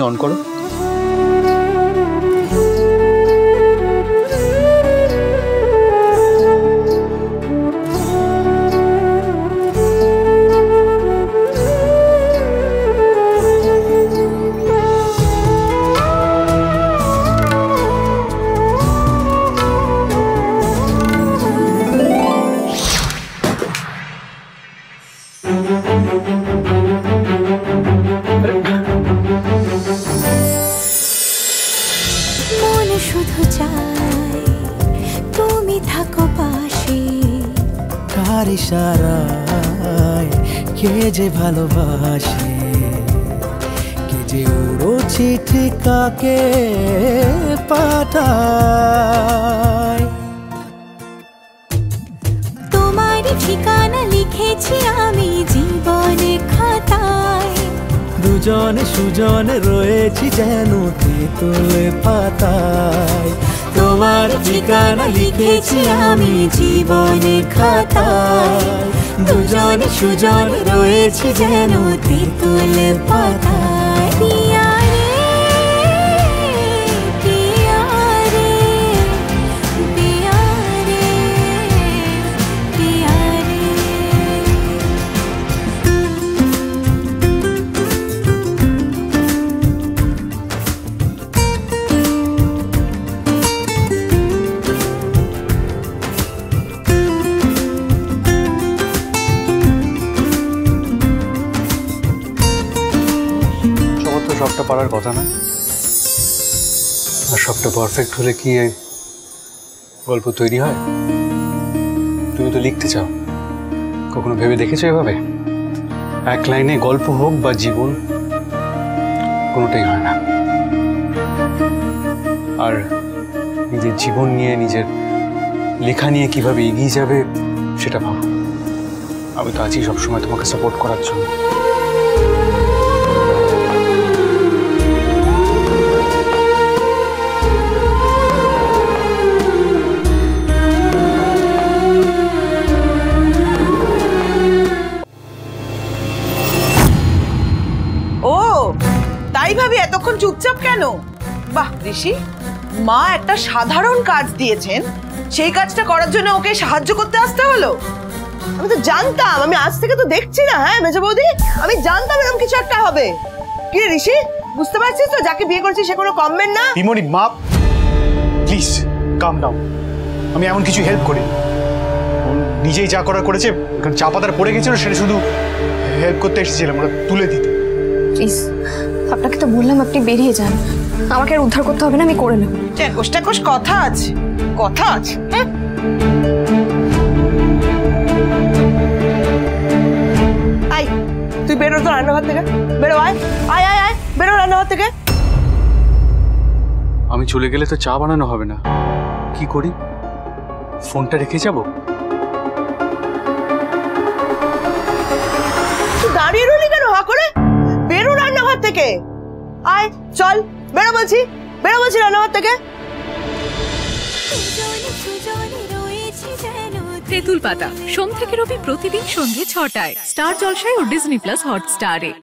On করো। শুধু চাই তুমি থাকো পাশে, কার ইশারায় কে যে ভালোবাসে, কে যে উড়ো চিঠি কাকে পাঠায়। তোমার ঠিকানা লিখেছি আমি জীবনে খাতায়, দুজনে সুজনে রয়েছি যেন তেঁতুলে পাতায়। তোমার ঠিকানা লিখেছি আমি জীবনে খাতায়, দুজনে সুজনে রয়েছি যেন তেঁতুলে পাতায়। পিয়া রে, পিয়া রে, পিয়া রে, পিয়া রে। সবটা পারার কথা না, আর সবটা পারফেক্ট হলে কি গল্প তৈরি হয়? তুমি তো লিখতে চাও, কখনো ভেবে দেখেছো এভাবে? এক লাইনে গল্প হোক বা জীবন, কোনোটাই হয় না। আর নিজের জীবন নিয়ে, নিজের লেখা নিয়ে কিভাবে এগিয়ে যাবে সেটা ভাবো। আমি তো আছি সবসময় তোমাকে সাপোর্ট করার জন্য। তাই ভাবি এতক্ষণ চুপচাপ কেন? বাহ ঋষি, মা একটা সাধারণ কাজ দিয়েছেন, সেই কাজটা করার জন্য ওকে সাহায্য করতে আসতে হলো? আমি তো জানতাম, আমি আজ থেকে তো দেখছি না। হ্যাঁ মেজো বৌদি, আমি জানতাম এরকম কিছু একটা হবে। কি ঋষি, বুঝতে পারছিস তো যাকে বিয়ে করছিস সে কোনো কমবেন না? বিমনি মা, প্লিজ কাম ডাউন। আমি এমন কিছু হেল্প করি, নিজেই যা করার করেছে। চা পাতার পড়ে গেছিল, সেটা শুধু হেল্প করতে এসেছিলাম, ওরা তুলে দিতে। প্লিজ, আপনাকে তো বললাম আপনি বেরিয়ে যান, আমাকে আর উদ্ধার করতে হবে না, আমি করে নেব। কোষ কথা আছে, কথা আছে। হ্যাঁ আই, তুই বেরো তো রান্নাঘর থেকে, বেরো। আয় আয় আয় আয়, বেরো রান্নাঘর থেকে। আমি চলে গেলে তো চা বানানো হবে না, কি করি? ফোনটা রেখে যাব? তুই দাঁড়িয়ে রইলি কেন হা করে? বেরো রান্নাঘর থেকে। আয় চল, বেরো বলছি, বেরো বলছি রান্নাঘর থেকে। তেঁতুল পাতা সোম থেকে রবি প্রতিদিন সন্ধ্যে ৬টায় স্টার জলসায় ও ডিজনি প্লাস হটস্টারে।